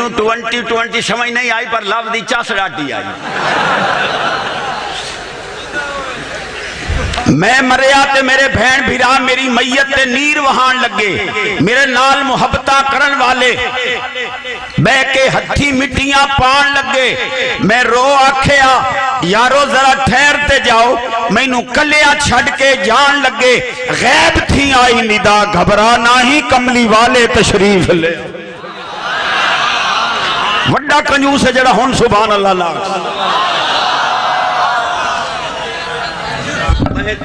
انہوں 20 سمجھ نہیں آئی پر لفظ دی چاس ڈاٹی آئی میں مریا تے میرے بہن بھیرا میری میت تے نیر وہان لگے میرے نال محبتہ کرن والے بے کے ہتھی مٹیاں پان لگے میں رو آکھیا یارو ذرا ٹھہر تے جاؤ میں نو کلیا چھڑ کے جان لگے غیب تھی آئی ندا گھبرانا ہی کملی والے تشریف لے وڈا کنجوس ہے جڑا ہون سبحان اللہ لاکھ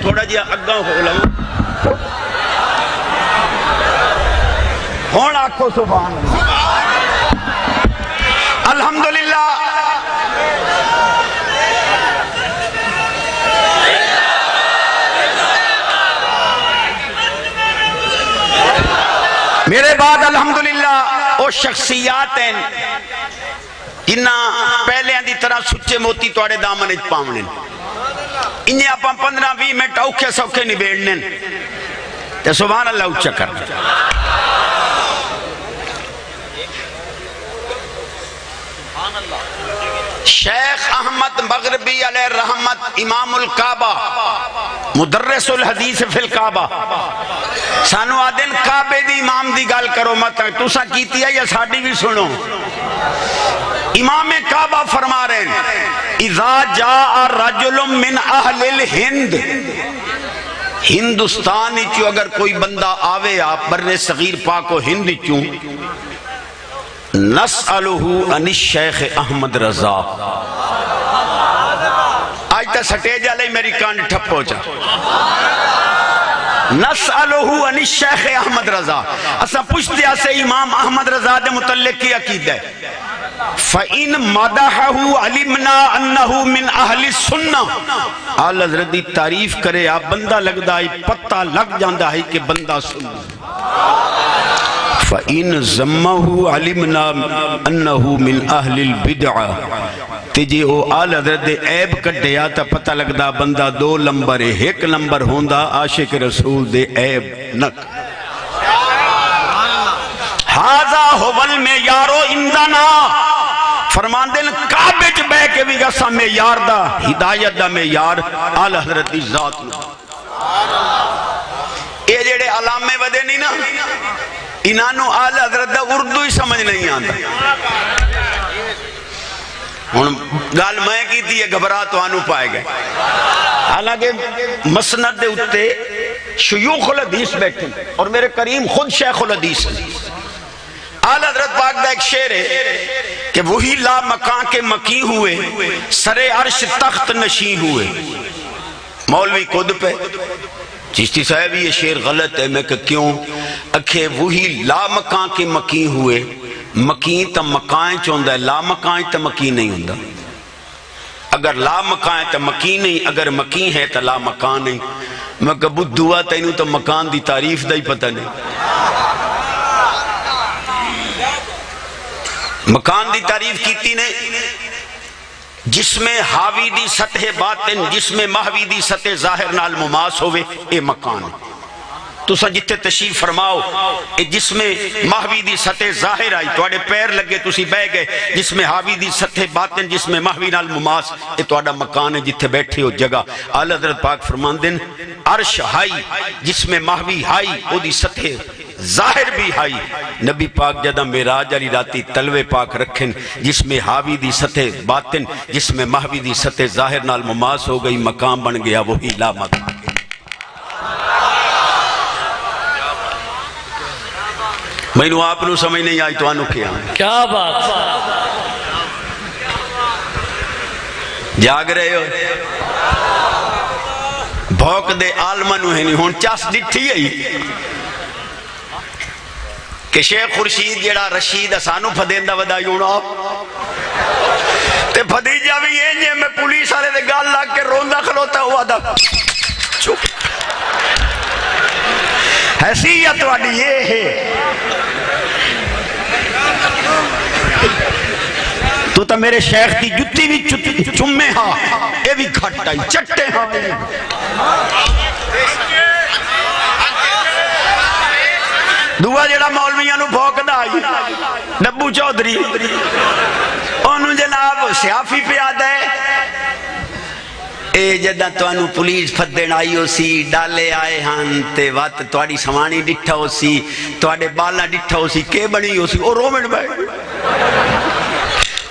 تھوڑا جیا اگاں ہو لگو ہون آکھو سبحان اللہ الحمدللہ میرے بعد الحمدللہ او شخصیات ہیں جنہ پہلے دی طرح سچے موتی توڑے دامن اچ پاونے انہیں اپا 15-20 منٹ اوکھے سوکھے نہیں بیڑنے تے سبحان اللہ اچھا کر شیخ احمد مغربی علیہ رحمت امام الکعبہ مدرس الحدیث فی الکعبہ سانو آدن کعبے دی امام دی گال کرو مت تو سا کیتی ہے یا ساڑی بھی سنو امام کعبہ فرما رہے ہیں اذا جاء رجل من اہل الہند ہندوستان چو اگر کوئی بندہ آوے آپ بر صغیر پاک و ہند چوں نسألہ عن الشیخ احمد رضا آج تا سٹیج علی میری کان ٹھپ ہو جا نسألہ عن الشیخ احمد رضا اسا پوچھتے اسے امام احمد رضا دے متعلق کی عقید ہے فَإِن مَدَحَهُ عَلِمْنَا أَنَّهُ مِنْ أَهْلِ السُنَّةِ آل حضرت دی تعریف کرے آپ بندہ لگ دائی پتہ لگ جاندہ ہے کہ بندہ سننا فَإِن زَمَّهُ عَلِمْنَا أَنَّهُ مِنْ أَهْلِ الْبِدْعَةِ تجھے او آل حضرت دے عیب کٹے آتا پتہ لگ دا بندہ 2 نمبر ہے 1 نمبر ہوندہ عاشق رسول دے عیب نک ہاذا ہوول میں یارو اندنا فرمان دل کعبے چ بے کے بھی گسا میں یار دا ہدایت دا میں یار آل حضرت دی ذات نو اے جڑے علامے ودے نہیں نا انہوں آل حضرت دا اردو ہی سمجھ نہیں آتا گال میں کی تھی یہ گھبرا تو آنو پائے گئے حالانکہ مسند دے اتے شیوخ الحدیث بیٹھے اور میرے کریم خود شیخ الحدیث آل حضرت پاک دا ایک شعر ہے کہ وہی لا مکان کے مکی ہوئے سر عرش تخت نشیں ہوئے مولوی خود پہ چشتی صاحب یہ شعر غلط ہے میں کہ کیوں اکھے وہی لا مکان کے مکی ہوئے مکین تا مکائیں چوندہ ہے لا مکائیں تا مکین نہیں ہوندہ اگر لا مکائیں تا مکین نہیں اگر مکین ہے تا لا مکان نہیں میں کہ بود دعا تا انہوں تا مکان دی تعریف دا ہی پتہ نہیں مکان دی تعریف کیتی نے جس میں حاوی دی سطح باطن جس میں محوی دی سطح ظاہر نال مماس ہوئے اے مکان تو سا جتے تشریف فرماؤ اے جس میں محوی دی سطح ظاہر آئی تو آڑے پیر لگے تو سی بے گئے جس میں حاوی دی سطح باطن جس میں محوی نال مماس اے تو آڑا مکان ہے جتے بیٹھے ہو جگہ آل حضرت پاک فرمان دن عرش ہائی جس میں محوی ہائی او دی سطح ظاہر بھی ہائی نبی پاک جدہ معراج علی راتی تلوے پاک رکھن جس میں حاوی دی سطح باطن جس میں محوی دی سطح ظاہر نال مماس ہو گئی مقام بن گیا وہی لا مکان میں نو آپ نو سمجھ نہیں آئی تو آنو کیا بات جاگ رہے ہو بھوک دے عالمنو ہے نہیں ہون چاس ڈٹھی ہے کہ شیخ خورشید جیڑا رشید اسانو پھدیندہ ودائی ہونا تے پھدیجہ بھی یہ میں پولیس آلے دے گال لاگ کے روندہ کھلوتا ہوا دا چپ حیثیت والی یہ ہے تو تا میرے شیخ کی جتی بھی چمے ہاں اے بھی گھٹائی چٹے ہاں دعا جڑا مولویاں نو بھوکدا آئی ڈبو چودھری انہوں جناب سیافی پہ آدھا ہے اے جدہ تو انہوں پولیس پھدن آئی ہو سی ڈالے آئے ہاں تے وات توڑی سوانی ڈٹھا ہو سی توڑے بالا ڈٹھا ہو سی کے بنی ہو سی او رومن بھائی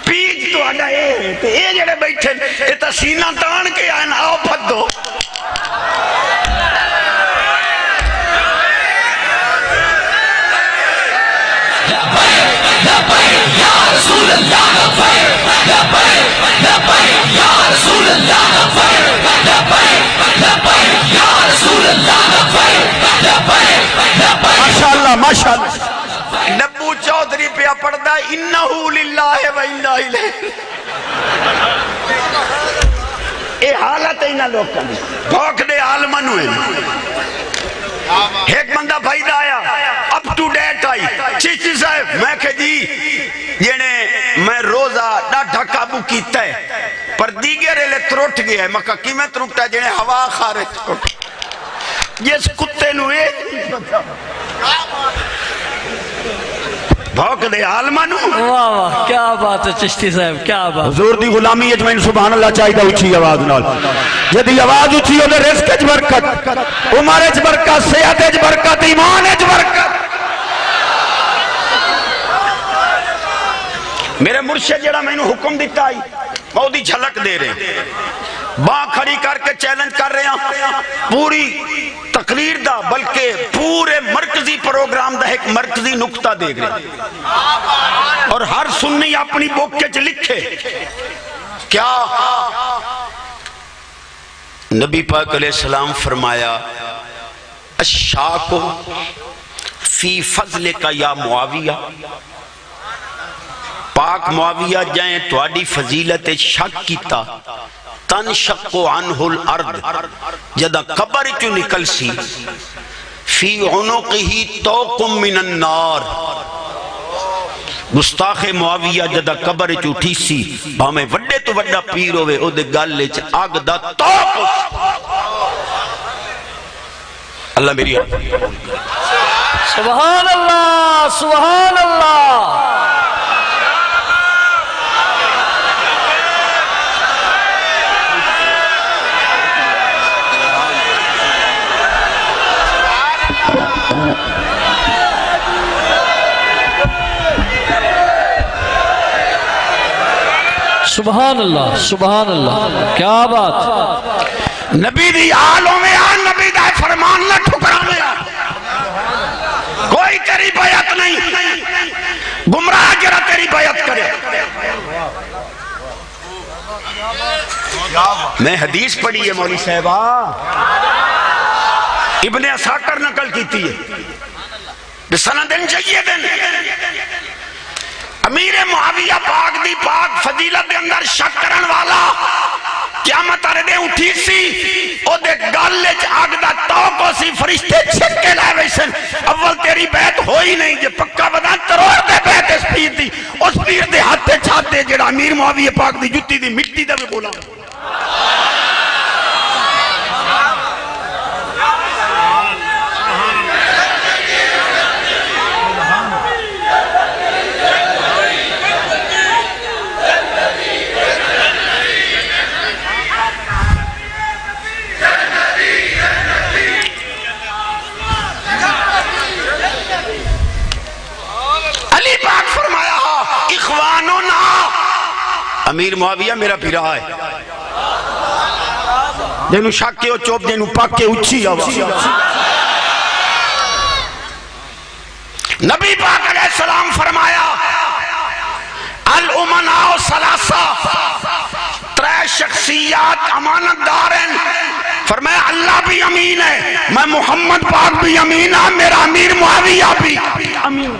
پیج تو آدھا اے جڑے بیٹھے اے تا سینہ تان کے آئین آؤ پھد دو ماشاءاللہ ماشاءاللہ ڈبو چودھری پہ پڑھدا انہو للہ و انا الیہ اے حالت ہے انہا لوگ کا بھوک دے عالمن ہوئے ایک بندہ بھائیدہ آیا اپ ٹو ڈیٹ آئی چیچی صاحب میں کہ جی جینے میں روزہ ڈاٹھا قابو کیتا ہے پر دیگر الیکٹروٹ گیا ہے مکہ قیمت رکھتا ہے جینے ہوا خارج جس کتے نوے بھوک دے عالمانو واہ واہ کیا بات ہے چشتی صاحب کیا بات حضور دی غلامی اجمعین سبحان اللہ چاہی دا اچھی آواز نال جدی آواز اچھی ہو دے رزق اج برکت عمر اج برکت صحت اج برکت ایمان اج برکت میرے مرشد جڑا میں نے حکم دیتا آئی وہ دی جھلک دے رہے ہیں باں کھڑی کر کے چیلنج کر رہے ہیں پوری تقریر دا بلکہ پورے مرکزی پروگرام دا ایک مرکزی نکتہ دے رہے ہیں اور ہر سنی اپنی بک کے لکھے کیا نبی پاک علیہ السلام فرمایا الشاکو فی فضل کا یا معاویہ پاک معاویہ جائیں توڑی فضیلت شک کیتا تنشقو عنہ الارض جدہ قبر کیوں نکل سی فی عنقہی توقم من النار گستاخ معاویہ جدہ قبر کیوں اٹھی سی ہمیں وڈے تو وڈا پیر ہوئے او دے گالے چ آگ دا توق اللہ میری سبحان اللہ سبحان اللہ سبحان اللہ کیا بات نبی دی آلوں میں آن نبی دا فرمان نہ ٹھکرانے کوئی تیری بیعت نہیں گمراہ جرا تیری بیعت کرے میں حدیث پڑھی ہے مولی صاحبہ ابن اساکر نقل کیتی ہے بسندن جیدن امیر معاویہ پاک دی پاک فضیلت دے اندر شک کرن والا قیامت آرے دے اٹھی سی او دے گالے چ آگ دا توقو سی فرشتے چھکے لائے ویسن اول تیری بیعت ہوئی نہیں جے پکا بدان تروڑ دے بیعت اس پیر دی اس پیر دے ہاتھے چھاتے جڑا امیر معاویہ پاک دی جتی دی مٹی دا بھی بولا امیر معاویہ میرا پیرا ہے جنہوں شک کے ہو چوب جنہوں پاک کے اچھی آواز نبی پاک علیہ السلام فرمایا الامناء ثلاثہ ترے شخصیات امانت دار ہیں فرمایا اللہ بھی امین ہے میں محمد پاک بھی امین ہے میرا امیر معاویہ بھی امین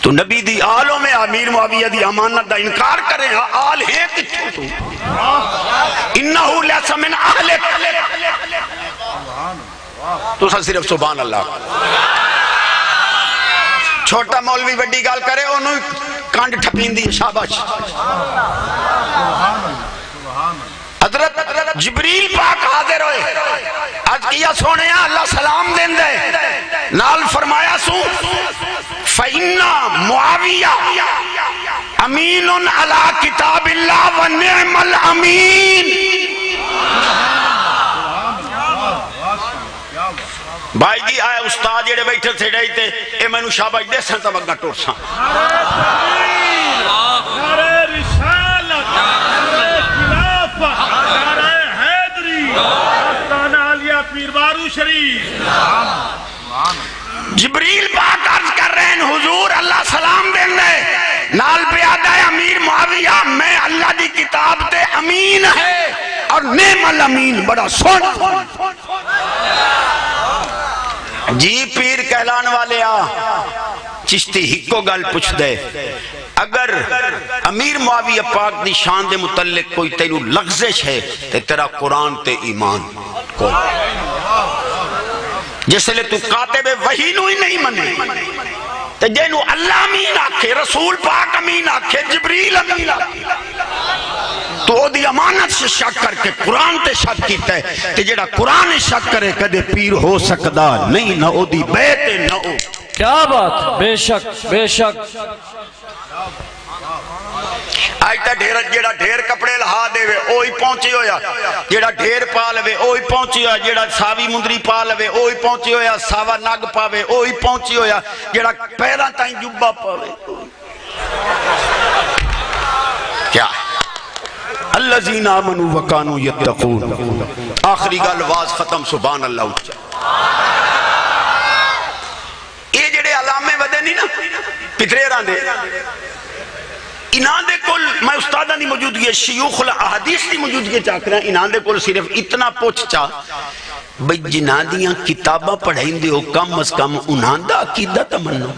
تو نبی دی آلوں میں امیر معاویہ دی امانت دا انکار کریں آل ہیں کچھو تو انہو لیسا من اہلک تو صرف سبحان اللہ چھوٹا مولوی بڑی گال کرے انہوں کانڈ ٹھپین دی شاباش حضرت جبریل پاک حاضر ہوئے آج کیا سونے اللہ سلام دین دے نال فرمایا سو فَإِنَّ مُعَوِيَّةَ امین علی کتاب اللہ ونعم الامین. بھائی جی آئے استاد جڑے بیٹھے تھے ڈائی تے اے میں نو شاباش دے سن تب اگا ٹور ساں. نعرہ رسالت، نعرہ خلافت، نعرہ حیدری، آستانہ عالیہ پیر بارو شریف. جبریل پاک عرض کر رہے ہیں حضور اللہ سلام دین دے نال پیادہ امیر معاویہ میں اللہ دی کتاب تے امین ہے اور نعم الامین بڑا سونا. جی پیر کہلان والے آ چشتی ہکو گل پوچھ دے اگر امیر معاویہ پاک دی شان دے متعلق کوئی تینو لغزش ہے تے تیرا قرآن تے ایمان کوئی جس لئے تو کاتب وحی نو ہی نہیں منے تے جنو اللہ امین آکھے رسول پاک امین آکھے جبریل امین آکھے تو او دی امانت سے شک کر کے قرآن تے شک کیتا ہے تے جڑا قرآن شک کرے کدے پیر ہو سکدا نہیں نہ او دی بیت نہ او. کیا بات، بے شک بے شک. آج تا جیڑا ڈھیر کپڑے لہا دے وے اوہی پہنچی ہویا جیڑا ڈھیر پا لے اوہی پہنچی ہویا جیڑا ساوی مندری پا لے اوہی پہنچی ہویا ساوا نگ پاوے اوہی پہنچی ہویا جیڑا پیرا تائیں جبہ پاوے. کیا الذین آمنوا وکانوا یتقون. آخری گل واز ختم سبحان اللہ اچھا. یہ جڑے علامے ودے نہیں نا پترے راندے انہاں دے کل میں استادہ دی موجودگی شیوخ الاحادیث دی موجودگی چاکرہ انہاں دے کل صرف اتنا پوچھ چاہ بھئی جنہاں دیاں کتابہ پڑھائیں دے ہو کم از کم انہاں دا عقیدہ تمنو.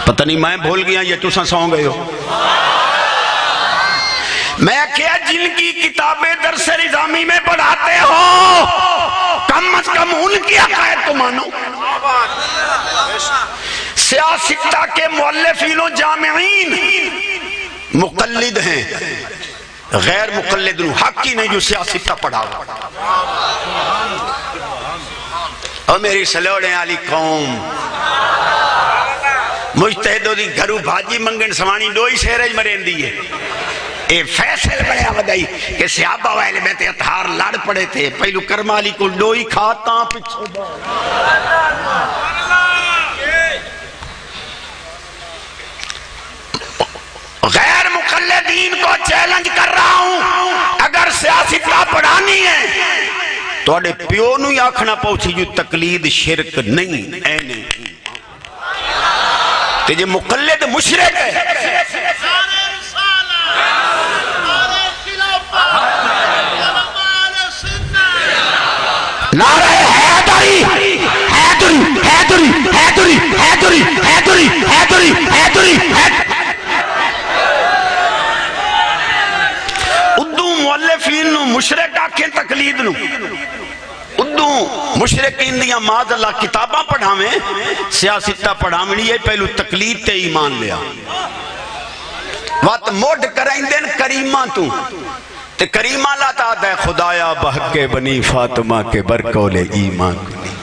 پتہ نہیں میں بھول گیا یہ تُساں سوں گئے ہو. میں کیا جن کی کتابیں درس نظامی میں پڑھاتے ہو کم از کم ان کی عقائد تو مانو. سیاستہ کے مؤلفین و جامعین مقلد ہیں غیر مقلد حق ہی نہیں جو سیاستہ پڑھا ہوا. اور میری سلوڑیں علی قوم مجتہدوں دی گھرو بھاجی منگن سوانی دوئی سیرج مرین دیئے. اے فیصل بڑے آمدائی کہ صحابہ وائلے بیتے اتحار لڑ پڑے تھے پہلو کرمالی کو دوئی کھاتا پچھے غیر مقلدین کو چیلنج کر رہا ہوں اگر سیاستہ پڑھانی ہے تو اڑے پیو نو آکھنا پہنچی جو تقلید شرک نہیں اے نہیں تیجے مقلد مشرک ہے. نعرہ حیدری حیدری حیدری حیدری حیدری حیدری حیدری حیدری. اردو مؤلفین نو مشرک آکھیں تقلید نو اردو مشرقین دیاں معاذ اللہ کتاباں پڑھاویں سیاستہ پڑھاویں یہ پہلو تقلید تے ایمان لیا وقت موڈ کرائیں دین کریمہ تو تے کریمہ لاتا دے خدایا بحق بنی فاطمہ کے برکول ایمان کنی.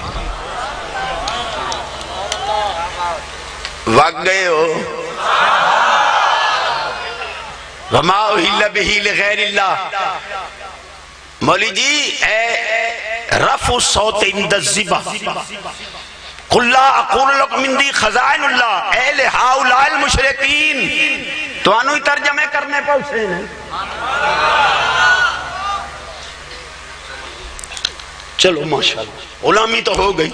وقت گئے ہو وما اہل بہی لغیر اللہ. مولی جی اے رفع الصوت عند الزبا قل لا اقول لکم مندی خزائن اللہ اے لہؤلاء المشرکین تو انہوں ہی ترجمے کرنے پہنچے ہیں. چلو ماشاءاللہ غلامی تو ہو گئی.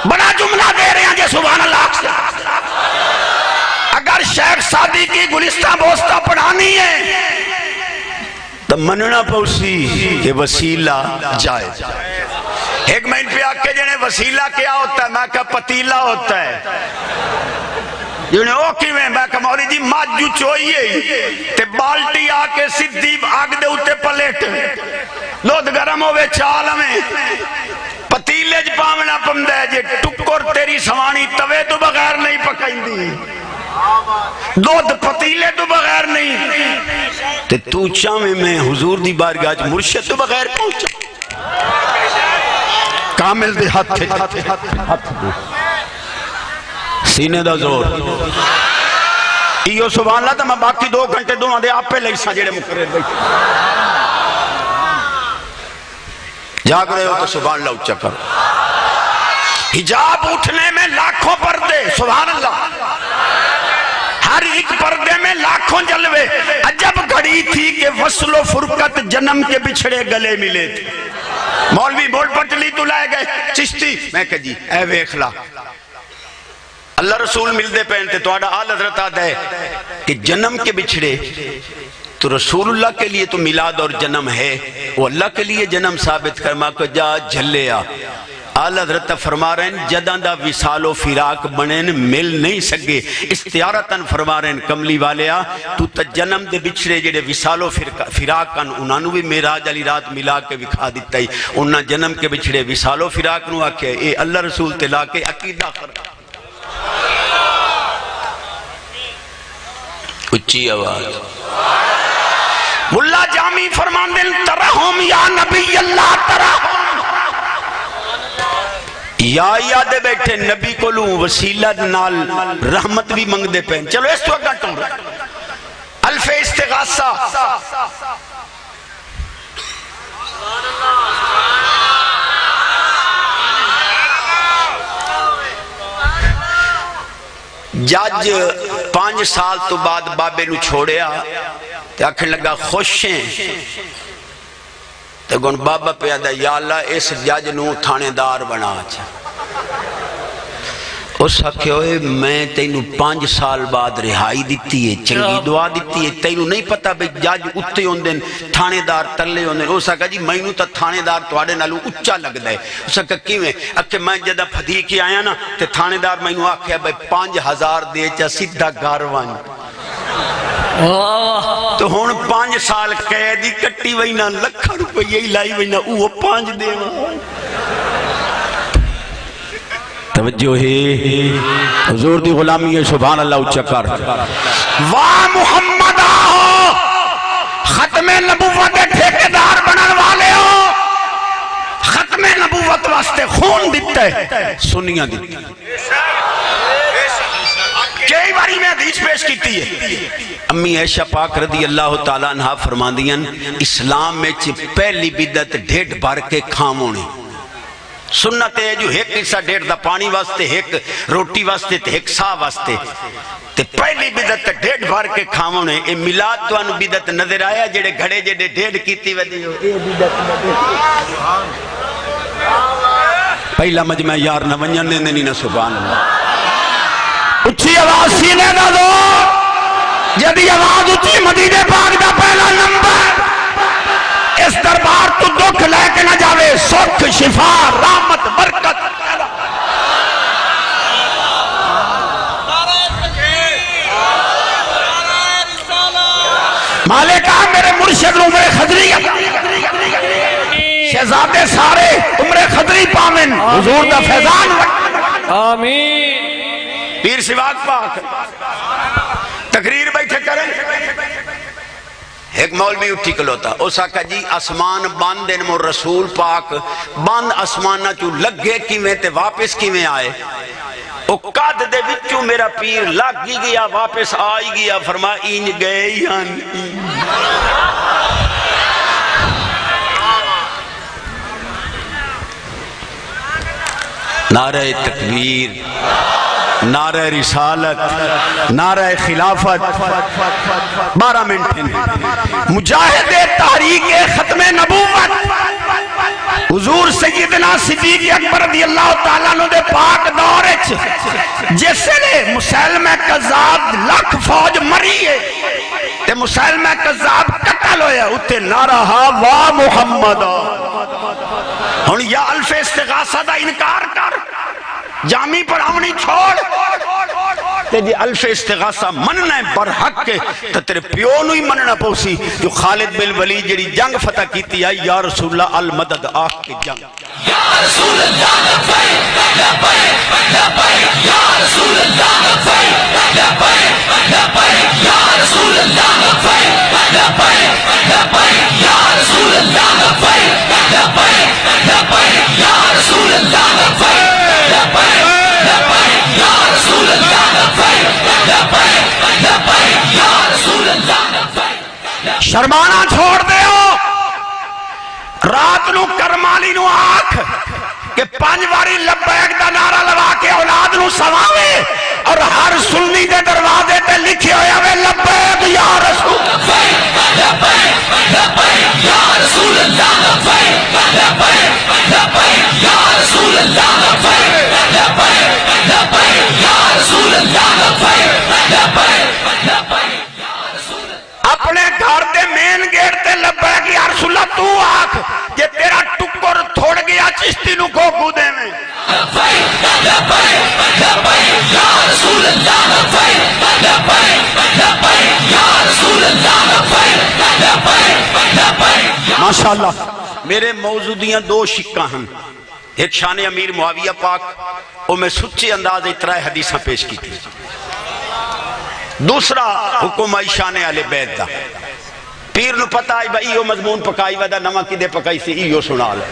بڑا جملہ دے رہے ہیں جے سبحان اللہ. اگر شیخ سعدی کی گلستہ بوستہ پڑھانی ہے تو مننا پوسی کہ وسیلہ جائز. ایک میں ان پہ آکے جنہیں وسیلہ کیا ہوتا ہے میں کہا پتیلہ ہوتا ہے جنہیں اوکی میں کہا مولی جی ماجو چوئیے تے بالٹی آکے سدھی آگ دے ہوتے پلیٹ لوت گرم ہوئے چال میں پتیلے جی پامنا پمدے جے ٹکر تیری سوانی توے تو بغیر نہیں پکائیں دی دودھ پتیلے تو بغیر نہیں تے تو چاہویں میں حضور دی بارگاہ وچ مرشد تو بغیر پہنچا کامل دے ہاتھ دے سینے دا زور ایو سبحان اللہ تا میں باقی 2 گھنٹے دو آدھے آپ پہ لئی سا جڑے مقرر بیٹھے جاگ رہے ہو تو سبحان اللہ اچھا کرو حجاب اٹھنے میں لاکھوں پردے سبحان اللہ ہر ایک پردے میں لاکھوں جلوے عجب گھڑی تھی کہ وصل و فرقت جنم کے بچھڑے گلے ملے تھے مولوی بول پٹلی تو لائے گئے چشتی میں کہ جی اے ویکھلا اللہ رسول ملدے پہنتے تو آڈا آل حضرت آدھا ہے کہ جنم کے بچھڑے تو رسول اللہ کے لیے تو میلاد اور جنم ہے وہ اللہ کے لیے جنم ثابت کرما کو جا جھلیا آل حضرت فرما رہے ہیں جداں دا وصال و فراق بنین مل نہیں سکے استعارتاً فرما رہے ہیں کملی والیا تو تا جنم دے بچھڑے جڑے وصال و فراق کن انہوں بھی معراج علی رات ملا کے وکھا دیتا ہی انہاں جنم کے بچھڑے وصال و فراق نو آکے اے اللہ رسول تلا کے عقیدہ فرق اچھی آواز ملا جامی فرمان دل ترہم یا نبی اللہ ترہم یا یادے بیٹھے نبی کو لوں وسیلہ نال رحمت بھی منگ دے پہن چلو اس تو اگا ٹوں الف استغاثہ جج 5 سال تو بعد بابے نو چھوڑیا تے آکھن لگا خوش ہیں تے گن بابا پہ آدھا یا اللہ اس جج نو تھانے دار بنا چا اس آکھے ہوئے میں تینو 5 سال بعد رہائی دیتی ہے چنگی دعا دیتی ہے تینو نہیں پتا بھئی جج اتے ہوندن تھانے دار تلے ہوندن اس آکھا جی میں نو تا تھانے دار توڑے نالو اچھا لگ دے اس آکھا کیویں آکھے میں جدہ پھدی کی آیا نا تے تھانے دار میں نو آکھے بھئی 5000 دے چا سیدھا گاروان تو ہون 5 سال قیدی کٹی وینا لکھا روپیہ ہی لائی وینا اوہ 5 دے توجہ ہے حضور دی غلامی ہے سبحان اللہ اچھا کر واہ محمد آہو ختم نبوت ٹھیکیدار بنن والے ہو ختم نبوت واسطے خون دیتا ہے سنیاں دیتا ہے کئی باری میں حدیث پیش کیتی ہے امی عائشہ پاک رضی اللہ تعالیٰ عنہ فرماندیاں اسلام میں پہلی بدعت ڈھیٹ بھر کے کھامونے سنت ہے جو ایک حصہ ڈیڑھ دا پانی واسطے ایک روٹی واسطے تے ایک سا واسطے تے پہلی بدعت ڈیڑھ بھر کے کھاؤں نے اے میلاد تو انو بدعت نظر آیا جڑے گھڑے جڑے ڈیڑھ کیتی ودی ہو اے بدعت پہلا مجمع یار نہ ونجن دے نہیں نہ سبحان اللہ اچھی آواز سینے دا دو جدی آواز اچھی مدینے پاک دا پہلا نمبر اس دربار تو دکھ لے کے نہ جاوے سکھ شفا رحمت برکت مالکہ میرے مرشد عمر خضری شہزادے سارے عمر خضری پامن حضور دا فیضان آمین پیر سواق پاک تقریر بیٹھے کریں ایک مولوی اٹھی کلوتا اس آکھا جی اسمان باندے نمو رسول پاک باند اسمانہ چو لگے کیویں تے واپس کیویں آئے او قد دے وچوں میرا پیر لگ گیا واپس آئی گیا فرما اینج گئے یعنی نعرہ تکبیر نعرہ رسالت نعرہ خلافت 12 منٹ مجاہد تحریک ختم نبوت حضور سیدنا صدیق اکبر رضی اللہ تعالیٰ عنہ دے پاک دور جس لے مسلمہ کذاب لکھ فوج مری ہے تے مسلمہ کذاب قتل ہویا اتے نعرہ واہ محمد ہن یا الف استغاثہ دا انکار کر جامی پر آمنی چھوڑ تے جی الف استغاثہ مننا ہے برحق کے تو تیرے پیونو ہی مننا پوسی جو خالد بن ولید جڑی جنگ فتح کیتی ہے یا رسول اللہ المدد آخ کے جنگ یا رسول اللہ لبیک لبیک لبیک یا رسول اللہ لبیک لبیک لبیک یا رسول اللہ لبیک لبیک شرمانا چھوڑ دے ہو. رات نو کرمالی نو آنکھ کہ 5 باری لبیک دا نعرہ لگا کے اولاد نو سواوے اور ہر سنی دے دروازے تے لکھے ہوئے ہوئے لبیک یا رسول یا رسول اللہ یا رسول اللہ یا رسول اللہ. اپنے گھر دے مین گیٹ تے لبیک یا رسول اللہ تو آنکھ کہ تیرا ٹکر تھوڑ گیا چشتی نو کو دے میں. ماشاءاللہ. میرے موجودیاں 2 شکاں ہیں. ایک شان امیر معاویہ پاک وہ میں سچے انداز اترائے حدیثاں پیش کی تھی. دوسرا حکم آئی شان اہل بیت دا. پیر نو پتہ آئی بھائی یہ مضمون پکائی ودا نمہ کی دے پکائی سے یہ سنا لے.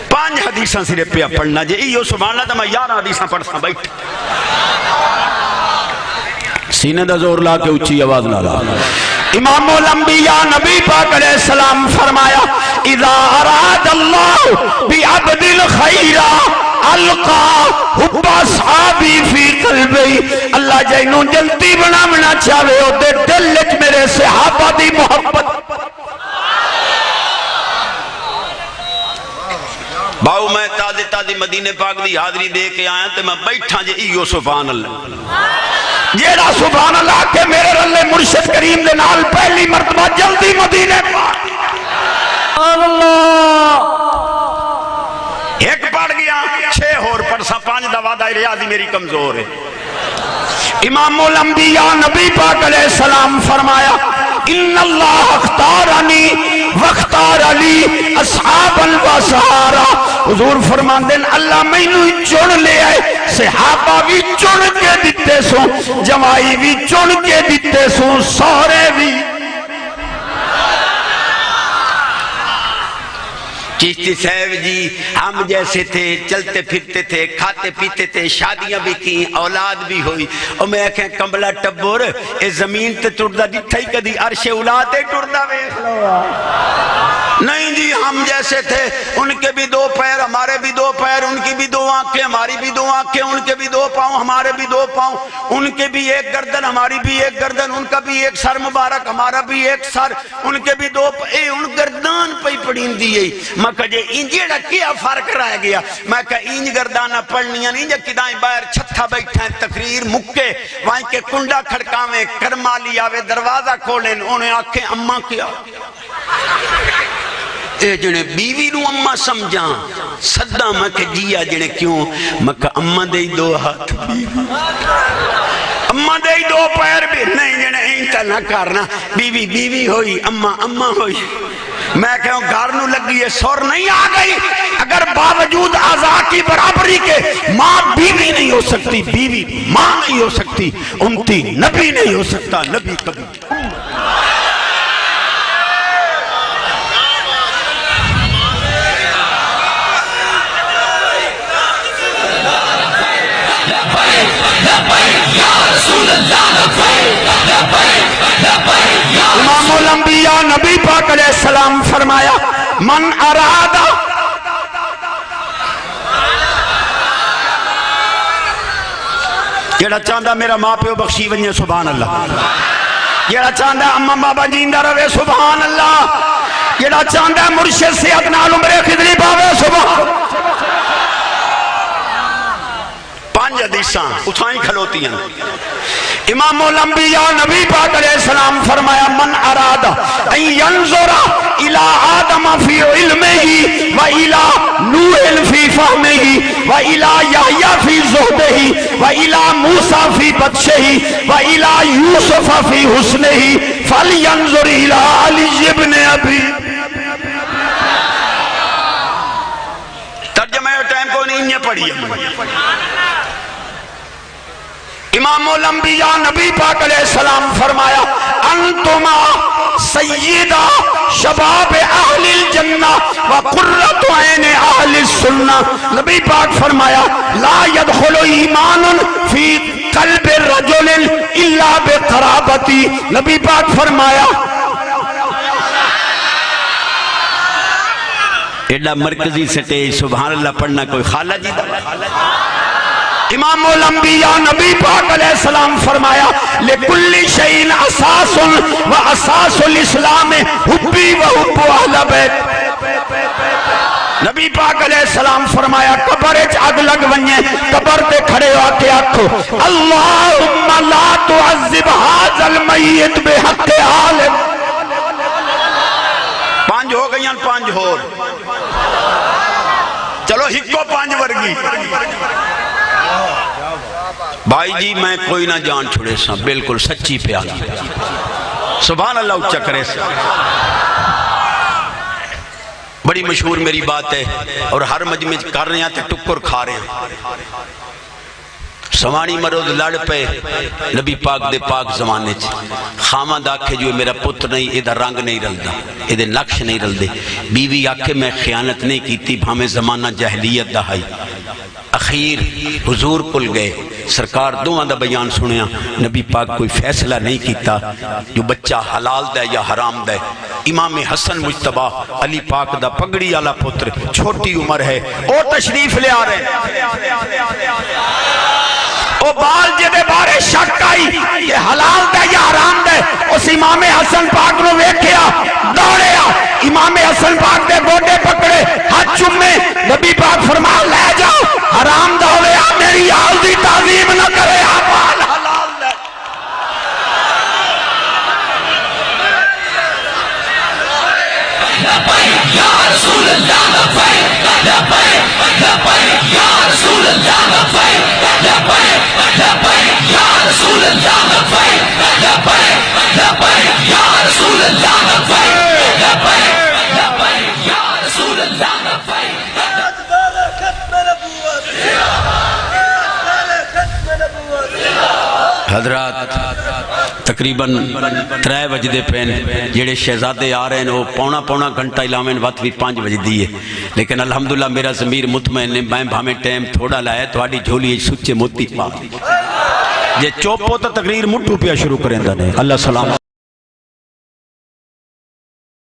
5 حدیثاں سرے پہ پڑھنا جے یہ سبحان اللہ دا میں 11 حدیثاں پڑھتا بیٹھ. سینے دا زور لا کے اچھی آواز نہ لا. امام الانبیاء نبی پاک علیہ السلام فرمایا اذا اراد اللہ بعبد الخیر القا حب اصحابی فی قلبی. اللہ جائنوں جلتی بنامنا چاہے ہو دے دل لچ میرے صحابہ دی محبت. باؤ میں تازی مدینے پاک دی حاضری دے کے آیا تو میں بیٹھا جے ایو سبحان اللہ. جیڑا سبحان اللہ کے میرے رلے مرشد کریم دے نال پہلی مرتبہ جلدی مدینے پاک اللہ. ایک پڑھ گیا 6 اور پڑھسا 5 دا وعدہ ریاضی میری کمزور ہے. امام الانبیاء نبی پاک علیہ السلام فرمایا ان اللہ اختارنی واختار علی اصحاب الوسارا. حضور فرماندے اللہ مینوں چن لے آئے صحابہ بھی چن کے دیتے سو جمائی بھی چن کے دیتے سو سارے بھی. چشتی صاحب جی ہم جیسے تھے چلتے پھرتے تھے کھاتے پیتے تھے شادیاں بھی کی اولاد بھی ہوئی اور میں کہیں کمبلا ٹبور اے زمین تے ٹردہ دیتھا ہی کدی عرش اولاد ٹردہ ویکھ لو. نہیں جی ہم جیسے تھے ان کے بھی 2 پیر ہمارے بھی 2 پیر ان کی بھی 2 آنکھیں ہماری بھی 2 آنکھیں ان کے بھی 2 پاؤں ہمارے بھی 2 پاؤں ان کے بھی 1 گردن ہماری بھی 1 گردن ان کا بھی 1 سر مبارک ہمارا بھی 1 سر ان کے بھی 2 اے ان گردان پہ پڑین دیئے. میں کہا انجیڑا کیا فرق رہ گیا. میں کہا انج گردانہ پڑھنیاں نہیں جا کدائیں باہر چھتھا بیٹھیں تقریر مکے وہیں کے کنڈا کھڑکاویں کرمالی آوے دروازہ کھولیں انہیں آنکھیں اماں کیا اے جنے بیوی نو اماں سمجھاں صدا میں کہ جیا جنے کیوں میں کہا اماں دے 2 ہاتھ بیوی اماں دے 2 پیر بھی نہیں جنے انتا نہ کرنا بیوی بیوی ہوئی اماں اماں ہوئی. میں کہوں گھر نو لگی ہے سور نہیں آ گئی اگر باوجود اعضاء کی برابری کے ماں بیوی نہیں ہو سکتی بیوی ماں نہیں ہو سکتی امتی نبی نہیں ہو سکتا نبی کبھی. امام الانبیاء نبی پاک علیہ السلام فرمایا من ارادہ جیڑا چاندہ میرا ماں پیو بخشی ونجے سبحان اللہ. جیڑا چاندہ اماں بابا جیندہ روے سبحان اللہ. جیڑا چاندہ مرشد صحت نال عمر خضری پاوے سبحان. 5 حدیثاں اٹھائیں کھلوتی ہیں. امام الانبیاء نبی پاک علیہ السلام فرمایا من ارادہ ان ینظر الى آدم فی علمہ و الى نوح فی فہمہ و الى یحییٰ فی زہدہ و الى موسیٰ فی بطشہ و الى یوسف فی حسنہ فلینظر الى علی ابن ابی. ترجمہ ٹائم کو نہیں پڑھی. امام الانبیاء نبی پاک علیہ السلام فرمایا انتما سیدہ شباب اہل الجنہ و قرۃ عین اہل السنہ. نبی پاک فرمایا لا يدخل ایمان فی قلب الرجل الا بقرابتی. نبی پاک فرمایا ایڈا مرکزی سٹیج سبحان اللہ پڑھنا کوئی خالہ جی دا امام الانبیاء نبی پاک علیہ السلام فرمایا لکل شیء اساس و اساس الاسلام حبی و حب اہل بیت. نبی پاک علیہ السلام فرمایا قبر اچ اگ لگ ونجے قبر تے کھڑے ہو کے آکھو اللہم لا تعذب ھذا المیت بحق آل. پانچ ہو گئیاں پانچ ہور چلو ہکو پانچ ورگی بھائی جی میں کوئی نہ جان چھڑے سا بالکل سچی پیالا سبحان اللہ اچھا کرے سا. بڑی مشہور میری بات ہے اور ہر مجمع کر رہے ہیں تے ٹکر کھا رہے ہیں. سوانی مرود لڑ پہ نبی پاک دے پاک زمانے خامد آکھے جو میرا پتر نہیں ادھا رنگ نہیں رلدا ادھے نقش نہیں رلدے. بیوی آکھے میں خیانت نہیں کیتی بھامے زمانہ جہلیت دا ہائی. اخیر حضور کل گئے سرکار دوہاں دا بیان سنیا نبی پاک کوئی فیصلہ نہیں کیتا جو بچہ حلال دے یا حرام دے. امام حسن مجتبہ علی پاک دا پگڑی والا پتر چھوٹی عمر ہے او تشریف لے آ رہے او بال جدے بارے شک آئی کہ حلال دے یا حرام دے اس امام حسن پاک نو ویکھیا دوڑیا امام حسن پاک دے گوڈے پکڑے ہاتھ چومے نبی پاک فرمایا لے جاؤ حرام دا ہویا میری آل دی تعظیم نہ کرے آپ حلال دے. لبیک یا رسول اللہ لبیک لبیک لبیک یا رسول اللہ لبیک لبیک لبیک یا رسول اللہ لبیک لبیک لبیک یا رسول اللہ لبیک لبیک لبیک یا رسول اللہ لبیک. حضرات تقریباً 3 بجے پین جڑے شہزادے آ رہے ہیں وہ پونا گھنٹہ علاوہ وقت بھی 5 بجے دیئے لیکن الحمدللہ میرا ضمیر مطمئن نے میں بھامے ٹائم تھوڑا لایا تو آڑی جھولی سچے موتی پاک یہ چوپو تا تقریر مٹھو پیا شروع کریں دا نے. اللہ سلام.